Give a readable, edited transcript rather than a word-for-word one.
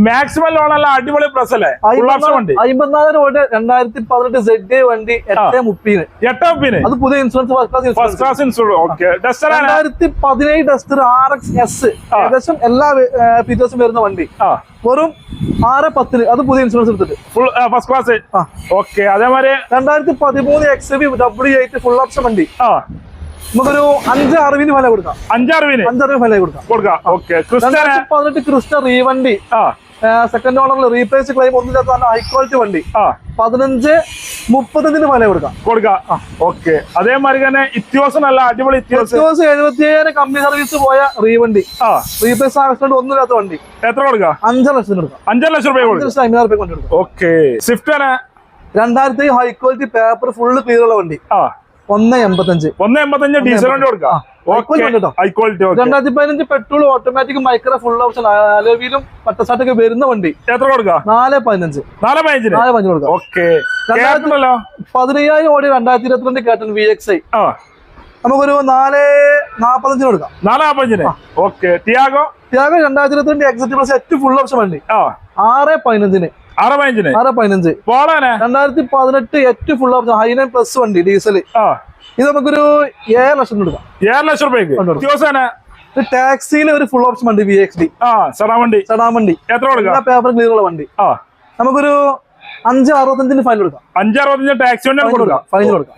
Maximum loan അല്ല, അടിപൊളി plus അല്ലേ? 54,000 രൂപയുടെ 2018 ZA വണ്ടി 830 അത് പുതിയ insurance first class insurance. 2017 Duster RX S ഏകദേശം എല്ലാ ഫീച്ചേഴ്സും വരുന്ന വണ്ടി വെറും 610 അത് പുതിയ ഇൻഷുറൻസ് എടുത്തിട്ട് ഫുൾ ഫസ്റ്റ് ക്ലാസ്. ഓക്കെ. അതേമാതിരി 2013 XUV W8 ഫുൾ ഓപ്ഷൻ വണ്ടി നമുക്കൊരു 560 വില കൊടുക്കാം. 560 വില കൊടുക്കാം. 2018 ക്രിസ്റ്റ റീവണ്ടി സെക്കൻഡ് ഓണറിൽ റീപ്ലേസ് ക്ലെയിം ഒന്നുമില്ലാത്ത ഹൈ ക്വാളിറ്റി വണ്ടി 15-35 വില കൊടുക്കാം. ഓക്കെ. അതേമാതിരി തന്നെ ഇത്യോസ് നല്ല അടിപൊളി ഇത്യോസ് 77 കമ്പനി സർവീസ് പോയ റീവണ്ടി റീപ്ലേസ് ആക്സിഡന്റ് ഒന്നുമില്ലാത്ത വണ്ടി എത്ര കൊടുക്കാം? 5 ലക്ഷത്തിന് കൊടുക്കാം. 5 ലക്ഷം രൂപ കൊടുക്കാം. Okay. Swift 2000 high quality paper full clear ഉള്ള വണ്ടി 185 ഡീസൽ വണ്ടി കൊടുക്കാം. 2015 petrol automatic micro full option അലോവിയിലും പട്ടസാട്ടൊക്കെ വരുന്ന വണ്ടി എത്ര കൊടുക്കാം? 415 കൊടുക്കാം. 15,000 ഓടി 2022 കേട്ടൻ VXI നമുക്കൊരു 445 കൊടുക്കാം. 445. Okay. Tiago 2022 exit plus 8 full option വണ്ടി 615 2018 8 ഫുൾ ഓപ്ഷൻ ഹൈലൈൻ പ്ലസ് വണ്ടി ഡീസൽ ഇത് നമുക്കൊരു 7 ലക്ഷം കൊടുക്കാം. 7 ലക്ഷം രൂപയ്ക്ക്. ടാക്സിയിൽ ഒരു ഫുൾ ഓപ്ഷൻ വണ്ടി VXD സെഡാൻ വണ്ടി എത്ര കൊടുക്കാം? പേപ്പർ ക്ലിയർ ഉള്ള വണ്ടി നമുക്കൊരു 565 ഫൈൻ കൊടുക്കാം. 565 ടാക്സി വണ്ടി കൊടുക്കാം. ഫൈൻ കൊടുക്കാം.